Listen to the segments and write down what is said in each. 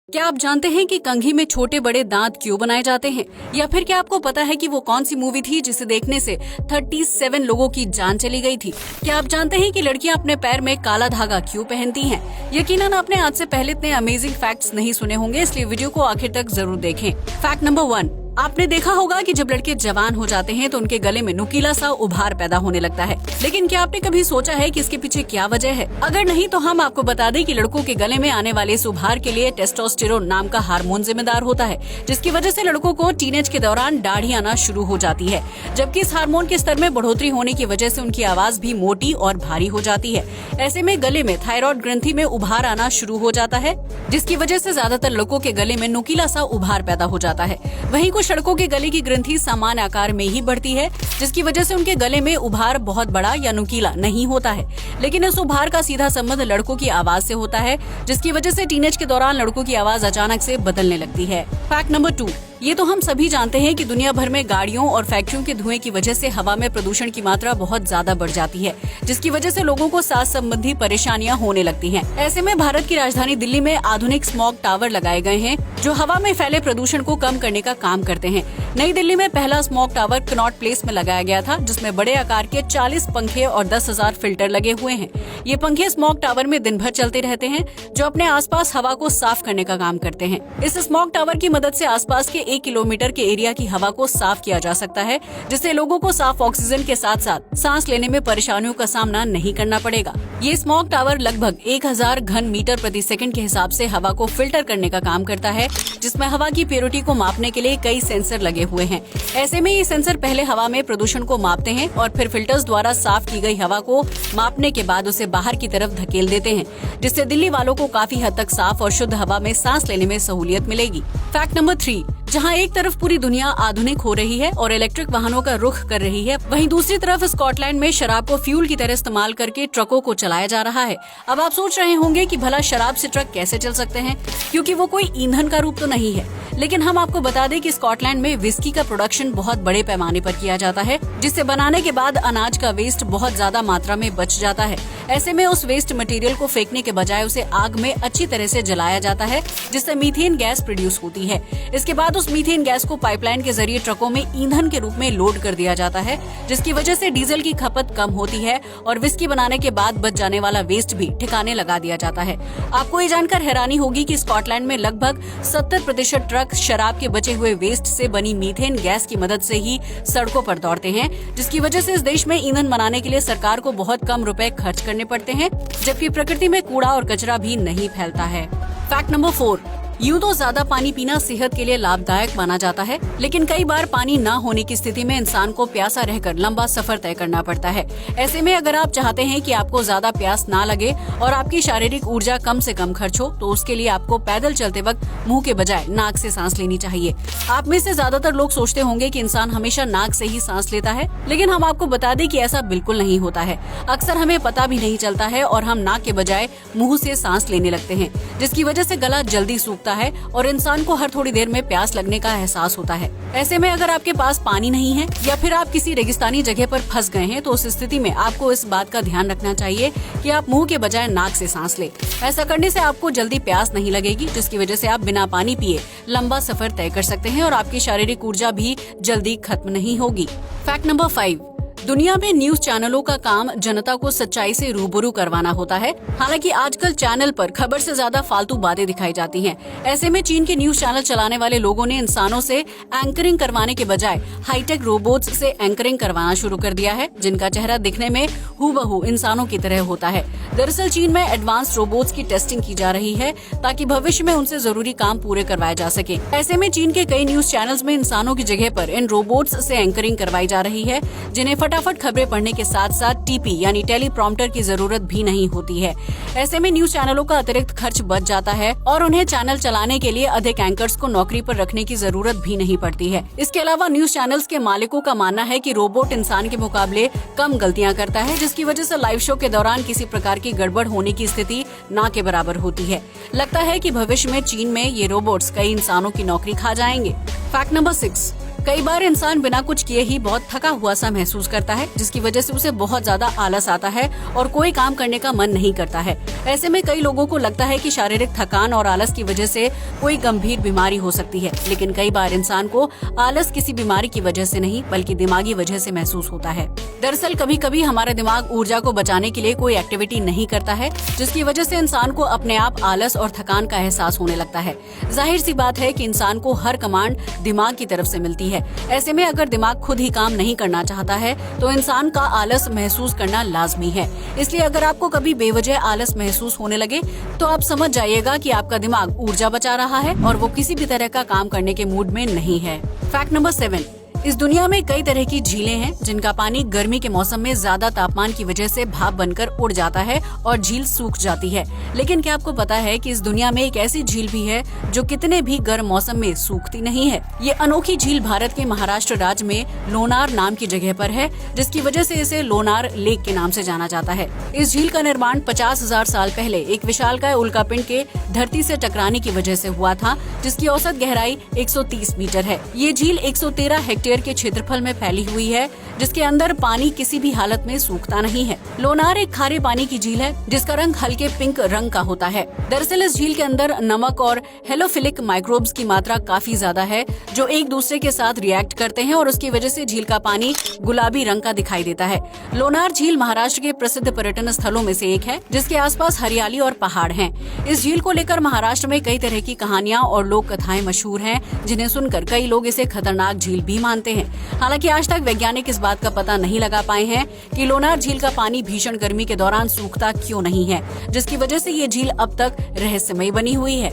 क्या आप जानते हैं कि कंघी में छोटे बड़े दांत क्यों बनाए जाते हैं? या फिर क्या आपको पता है कि वो कौन सी मूवी थी जिसे देखने से 37 लोगों की जान चली गई थी? क्या आप जानते हैं कि लड़कियां अपने पैर में काला धागा क्यों पहनती हैं? यकीनन आपने आज से पहले इतने अमेजिंग फैक्ट्स नहीं सुने होंगे, इसलिए वीडियो को आखिर तक जरूर देखें। फैक्ट नंबर 1, आपने देखा होगा कि जब लड़के जवान हो जाते हैं तो उनके गले में नुकीला सा उभार पैदा होने लगता है। लेकिन क्या आपने कभी सोचा है कि इसके पीछे क्या वजह है? अगर नहीं तो हम आपको बता दें कि लड़कों के गले में आने वाले इस उभार के लिए टेस्टोस्टेरोन नाम का हार्मोन जिम्मेदार होता है, जिसकी वजह से लड़कों को टीनेज के दौरान दाढ़ी आना शुरू हो जाती है। जबकि इस हार्मोन के स्तर में बढ़ोतरी होने की वजह से उनकी आवाज भी मोटी और भारी हो जाती है। ऐसे में गले में थायराइड ग्रंथि में उभार आना शुरू हो जाता है, जिसकी वजह से ज्यादातर लड़कों के गले में नुकीला सा उभार पैदा हो जाता है। वहीं कुछ लड़कों के गले की ग्रंथि सामान्य आकार में ही बढ़ती है, जिसकी वजह से उनके गले में उभार बहुत बड़ा या नुकीला नहीं होता है। लेकिन इस उभार का सीधा संबंध लड़कों की आवाज से होता है, जिसकी वजह से टीनेज के दौरान लड़कों की आवाज अचानक से बदलने लगती है। फैक्ट नंबर 2, ये तो हम सभी जानते हैं कि दुनिया भर में गाड़ियों और फैक्ट्रियों के धुएं की वजह से हवा में प्रदूषण की मात्रा बहुत ज्यादा बढ़ जाती है, जिसकी वजह से लोगों को सांस संबंधी परेशानियां होने लगती हैं। ऐसे में भारत की राजधानी दिल्ली में आधुनिक स्मॉग टावर लगाए गए हैं, जो हवा में फैले प्रदूषण को कम करने का काम करते हैं। नई दिल्ली में पहला स्मॉग टावर कनॉट प्लेस में लगाया गया था, जिसमें बड़े आकार के 40 पंखे और 10,000 फिल्टर लगे हुए हैं। ये पंखे स्मॉग टावर में दिन भर चलते रहते हैं, जो अपने आसपास हवा को साफ करने का काम करते हैं। इस स्मॉग टावर की मदद से आसपास के 1 किलोमीटर के एरिया की हवा को साफ किया जा सकता है, जिससे लोगों को साफ ऑक्सीजन के साथ साथ सांस लेने में परेशानियों का सामना नहीं करना पड़ेगा। ये स्मॉग टावर लगभग 1000 घन मीटर प्रति सेकंड के हिसाब से हवा को फिल्टर करने का काम करता है, जिसमें हवा की प्योरिटी को मापने के लिए कई सेंसर लगे हुए हैं। ऐसे में ये सेंसर पहले हवा में प्रदूषण को मापते हैं और फिर फिल्टर्स द्वारा साफ की गई हवा को मापने के बाद उसे बाहर की तरफ धकेल देते हैं, जिससे दिल्ली वालों को काफी हद तक साफ और शुद्ध हवा में सांस लेने में सहूलियत मिलेगी। फैक्ट नंबर 3, जहां एक तरफ पूरी दुनिया आधुनिक हो रही है और इलेक्ट्रिक वाहनों का रुख कर रही है, वहीं दूसरी तरफ स्कॉटलैंड में शराब को फ्यूल की तरह इस्तेमाल करके ट्रकों को चलाया जा रहा है। अब आप सोच रहे होंगे कि भला शराब से ट्रक कैसे चल सकते हैं, क्योंकि वो कोई ईंधन का रूप तो नहीं है। लेकिन हम आपको बता दें कि स्कॉटलैंड में विस्की का प्रोडक्शन बहुत बड़े पैमाने पर किया जाता है, जिससे बनाने के बाद अनाज का वेस्ट बहुत ज्यादा मात्रा में बच जाता है। ऐसे में उस वेस्ट मटेरियल को फेंकने के बजाय उसे आग में अच्छी तरह से जलाया जाता है, जिससे मीथेन गैस प्रोड्यूस होती है। इसके बाद उस मीथेन गैस को पाइपलाइन के जरिए ट्रकों में ईंधन के रूप में लोड कर दिया जाता है, जिसकी वजह से डीजल की खपत कम होती है और विस्की बनाने के बाद बच जाने वाला वेस्ट भी ठिकाने लगा दिया जाता है। आपको ये जानकर हैरानी होगी कि स्कॉटलैंड में लगभग 70% ट्रक शराब के बचे हुए वेस्ट से बनी मीथेन गैस की मदद से ही सड़कों पर दौड़ते हैं, जिसकी वजह से इस देश में ईंधन बनाने के लिए सरकार को बहुत कम रुपए खर्च करने पड़ते हैं, जबकि प्रकृति में कूड़ा और कचरा भी नहीं फैलता है। फैक्ट नंबर 4, यूं तो ज्यादा पानी पीना सेहत के लिए लाभदायक माना जाता है, लेकिन कई बार पानी न होने की स्थिति में इंसान को प्यासा रहकर लंबा सफर तय करना पड़ता है। ऐसे में अगर आप चाहते हैं कि आपको ज्यादा प्यास ना लगे और आपकी शारीरिक ऊर्जा कम से कम खर्च हो, तो उसके लिए आपको पैदल चलते वक्त मुंह के बजाय नाक से सांस लेनी चाहिए। आप में से ज्यादातर लोग सोचते होंगे कि इंसान हमेशा नाक से ही सांस लेता है, लेकिन हम आपको बता दें कि ऐसा बिल्कुल नहीं होता है। अक्सर हमें पता भी नहीं चलता है और हम नाक के बजाय मुंह से सांस लेने लगते हैं, जिसकी वजह से गला जल्दी सूखता है और इंसान को हर थोड़ी देर में प्यास लगने का एहसास होता है। ऐसे में अगर आपके पास पानी नहीं है या फिर आप किसी रेगिस्तानी जगह पर फंस गए हैं, तो उस स्थिति में आपको इस बात का ध्यान रखना चाहिए कि आप मुंह के बजाय नाक से सांस लें। ऐसा करने से आपको जल्दी प्यास नहीं लगेगी, जिसकी वजह से आप बिना पानी पिए लंबा सफर तय कर सकते हैं और आपकी शारीरिक ऊर्जा भी जल्दी खत्म नहीं होगी। फैक्ट नंबर 5, दुनिया में न्यूज चैनलों का काम जनता को सच्चाई से रूबरू करवाना होता है। हालांकि आजकल चैनल पर खबर से ज्यादा फालतू बातें दिखाई जाती हैं। ऐसे में चीन के न्यूज चैनल चलाने वाले लोगों ने इंसानों से एंकरिंग करवाने के बजाय हाईटेक रोबोट्स से एंकरिंग करवाना शुरू कर दिया है, जिनका चेहरा दिखने में हूबहू इंसानों की तरह होता है। दरअसल चीन में एडवांस रोबोट्स की टेस्टिंग की जा रही है, ताकि भविष्य में उनसे जरूरी काम पूरे करवाए जा सके। ऐसे में चीन के कई न्यूज चैनल्स में इंसानों की जगह पर इन रोबोट्स से एंकरिंग करवाई जा रही है, जिन्हें फटाफट खबरें पढ़ने के साथ साथ टीपी यानी टेलीप्रॉम्प्टर की जरूरत भी नहीं होती है। ऐसे में न्यूज चैनलों का अतिरिक्त खर्च बच जाता है और उन्हें चैनल चलाने के लिए अधिक एंकर्स को नौकरी पर रखने की जरूरत भी नहीं पड़ती है। इसके अलावा न्यूज चैनल्स के मालिकों का मानना है कि रोबोट इंसान के मुकाबले कम गलतियां करता है, जिसकी वजह से लाइव शो के दौरान किसी प्रकार की गड़बड़ होने की स्थिति ना के बराबर होती है। लगता है कि भविष्य में चीन में ये रोबोट्स कई इंसानों की नौकरी खा जाएंगे। फैक्ट नंबर 6, कई बार इंसान बिना कुछ किए ही बहुत थका हुआ सा महसूस करता है, जिसकी वजह से उसे बहुत ज्यादा आलस आता है और कोई काम करने का मन नहीं करता है। ऐसे में कई लोगों को लगता है कि शारीरिक थकान और आलस की वजह से कोई गंभीर बीमारी हो सकती है, लेकिन कई बार इंसान को आलस किसी बीमारी की वजह से नहीं बल्कि दिमागी वजह से महसूस होता है। दरअसल कभी कभी हमारा दिमाग ऊर्जा को बचाने के लिए कोई एक्टिविटी नहीं करता है, जिसकी वजह से इंसान को अपने आप आलस और थकान का एहसास होने लगता है। जाहिर सी बात है कि इंसान को हर कमांड दिमाग की तरफ से मिलती है। ऐसे में अगर दिमाग खुद ही काम नहीं करना चाहता है तो इंसान का आलस महसूस करना लाजमी है। इसलिए अगर आपको कभी बेवजह आलस महसूस होने लगे तो आप समझ जाइएगा कि आपका दिमाग ऊर्जा बचा रहा है और वो किसी भी तरह का काम करने के मूड में नहीं है। फैक्ट नंबर 7, इस दुनिया में कई तरह की झीलें हैं जिनका पानी गर्मी के मौसम में ज्यादा तापमान की वजह से भाप बनकर उड़ जाता है और झील सूख जाती है। लेकिन क्या आपको पता है कि इस दुनिया में एक ऐसी झील भी है जो कितने भी गर्म मौसम में सूखती नहीं है। ये अनोखी झील भारत के महाराष्ट्र राज्य में लोनार नाम की जगह पर है, जिसकी वजह से इसे लोनार लेक के नाम से जाना जाता है। इस झील का निर्माण 50,000 साल पहले एक विशालकाय उल्कापिंड के धरती से टकराने की वजह से हुआ था, जिसकी औसत गहराई 130 मीटर है। ये झील 113 हेक्टेयर के क्षेत्रफल में फैली हुई है, जिसके अंदर पानी किसी भी हालत में सूखता नहीं है। लोनार एक खारे पानी की झील है जिसका रंग हल्के पिंक रंग का होता है। दरअसल इस झील के अंदर नमक और हेलोफिलिक माइक्रोब्स की मात्रा काफी ज्यादा है, जो एक दूसरे के साथ रिएक्ट करते हैं और उसकी वजह से झील का पानी गुलाबी रंग का दिखाई देता है। लोनार झील महाराष्ट्र के प्रसिद्ध पर्यटन स्थलों में से एक है, जिसके आसपास हरियाली और पहाड़ हैं। इस झील को लेकर महाराष्ट्र में कई तरह की कहानियां और लोक कथाएं मशहूर हैं, जिन्हें सुनकर कई लोग इसे खतरनाक झील भी मानते हैं। हालांकि आज तक वैज्ञानिक इस बात का पता नहीं लगा पाए हैं कि लोनार झील का पानी भीषण गर्मी के दौरान सूखता क्यों नहीं है, जिसकी वजह से ये झील अब तक रहस्यमयी बनी हुई है।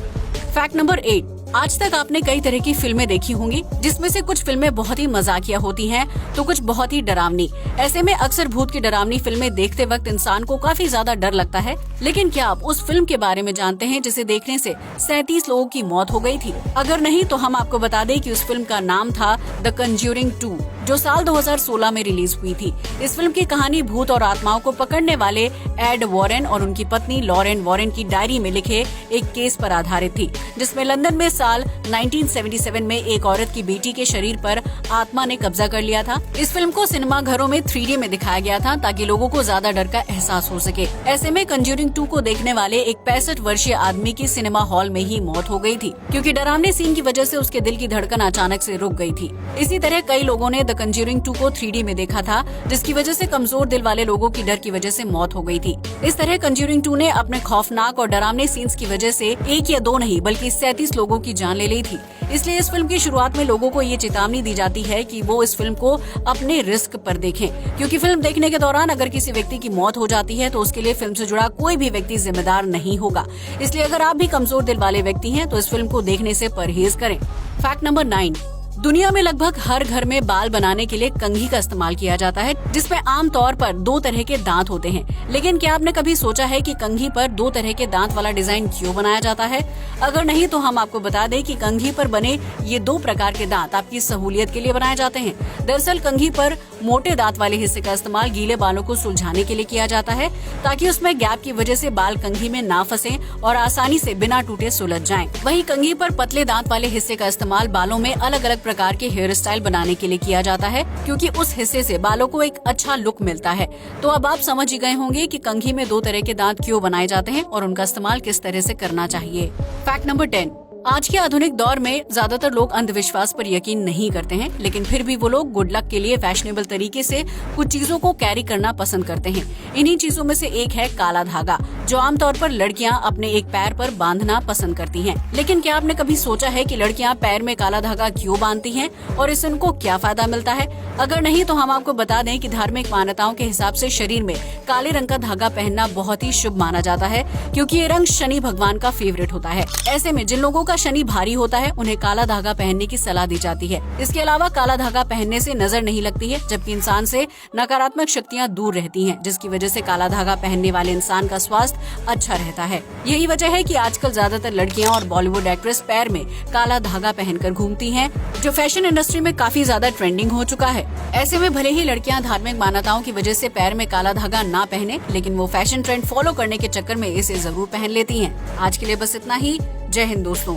फैक्ट नंबर 8, आज तक आपने कई तरह की फिल्में देखी होंगी, जिसमें से कुछ फिल्में बहुत ही मजाकिया होती हैं तो कुछ बहुत ही डरावनी। ऐसे में अक्सर भूत की डरावनी फिल्में देखते वक्त इंसान को काफी ज्यादा डर लगता है। लेकिन क्या आप उस फिल्म के बारे में जानते हैं जिसे देखने से 37 लोगों की मौत हो गई थी? अगर नहीं तो हम आपको बता दें कि उस फिल्म का नाम था द कंज्यूरिंग 2, जो साल 2016 में रिलीज हुई थी। इस फिल्म की कहानी भूत और आत्माओं को पकड़ने वाले एड वॉरेन और उनकी पत्नी लॉरेन वॉरेन की डायरी में लिखे एक केस पर आधारित थी, जिसमें लंदन में साल 1977 में एक औरत की बेटी के शरीर पर आत्मा ने कब्जा कर लिया था। इस फिल्म को सिनेमा घरों में 3D में दिखाया गया था ताकि लोगों को ज्यादा डर का एहसास हो सके। ऐसे में कंज्यूरिंग 2 को देखने वाले एक 65 वर्षीय आदमी की सिनेमा हॉल में ही मौत हो गई थी, क्योंकि डरावने सीन की वजह से उसके दिल की धड़कन अचानक से रुक गई थी। इसी तरह कई लोगों ने द कंज्यूरिंग 2 को 3D में देखा था, जिसकी वजह से कमजोर दिल वाले लोगों की डर की वजह से मौत हो गई थी। इस तरह कंज्यूरिंग 2 ने अपने खौफनाक और डरावने सीन्स की वजह से 1 या 2 नहीं बल्कि 37 लोगों की जान ले ली थी। इसलिए इस फिल्म की शुरुआत में लोगों को ये चेतावनी दी जाती है कि वो इस फिल्म को अपने रिस्क पर देखें, क्योंकि फिल्म देखने के दौरान अगर किसी व्यक्ति की मौत हो जाती है तो उसके लिए फिल्म से जुड़ा कोई भी व्यक्ति जिम्मेदार नहीं होगा। इसलिए अगर आप भी कमजोर दिल वाले व्यक्ति हैं तो इस फिल्म को देखने से परहेज करें। फैक्ट नंबर 9, दुनिया में लगभग हर घर में बाल बनाने के लिए कंघी का इस्तेमाल किया जाता है, जिसमें आमतौर पर 2 तरह के दांत होते हैं। लेकिन क्या आपने कभी सोचा है कि कंघी पर 2 तरह के दांत वाला डिजाइन क्यों बनाया जाता है? अगर नहीं तो हम आपको बता दें कि कंघी पर बने ये 2 प्रकार के दांत आपकी सहूलियत के लिए बनाए जाते हैं। दरअसल कंघी पर मोटे दांत वाले हिस्से का इस्तेमाल गीले बालों को सुलझाने के लिए किया जाता है, ताकि उसमें गैप की वजह से बाल कंघी में ना फंसे और आसानी से बिना टूटे सुलझ जाएं। वहीं कंघी पर पतले दांत वाले हिस्से का इस्तेमाल बालों में अलग अलग प्रकार के हेयर स्टाइल बनाने के लिए किया जाता है, क्योंकि उस हिस्से से बालों को एक अच्छा लुक मिलता है। तो अब आप समझ ही गए होंगे कि कंघी में 2 तरह के दांत क्यों बनाए जाते हैं और उनका इस्तेमाल किस तरह से करना चाहिए। फैक्ट नंबर 10, आज के आधुनिक दौर में ज्यादातर लोग अंधविश्वास पर यकीन नहीं करते हैं, लेकिन फिर भी वो लोग गुड लक के लिए फैशनेबल तरीके से कुछ चीजों को कैरी करना पसंद करते हैं। इन्हीं चीजों में से एक है काला धागा, जो आमतौर पर लड़कियां अपने एक पैर पर बांधना पसंद करती हैं। लेकिन क्या आपने कभी सोचा है कि लड़कियां पैर में काला धागा क्यों बांधती हैं और इससे उनको क्या फायदा मिलता है? अगर नहीं तो हम आपको बता दें कि धार्मिक मान्यताओं के हिसाब से शरीर में काले रंग का धागा पहनना बहुत ही शुभ माना जाता है, क्योंकि ये रंग शनि भगवान का फेवरेट होता है। ऐसे में जिन लोगों का शनि भारी होता है उन्हें काला धागा पहनने की सलाह दी जाती है। इसके अलावा काला धागा पहनने से नजर नहीं लगती है, जबकि इंसान से नकारात्मक शक्तियां दूर रहती हैं, जिसकी वजह से काला धागा पहनने वाले इंसान का स्वास्थ्य अच्छा रहता है। यही वजह है कि आजकल ज्यादातर लड़कियां और बॉलीवुड एक्ट्रेस पैर में काला धागा पहनकर घूमती हैं, जो फैशन इंडस्ट्री में काफी ज्यादा ट्रेंडिंग हो चुका है। ऐसे में भले ही लड़कियां धार्मिक मान्यताओं की वजह से पैर में काला धागा ना पहने, लेकिन वो फैशन ट्रेंड फॉलो करने के चक्कर में इसे जरूर पहन लेती हैं। आज के लिए बस इतना ही। जय हिंद दोस्तों।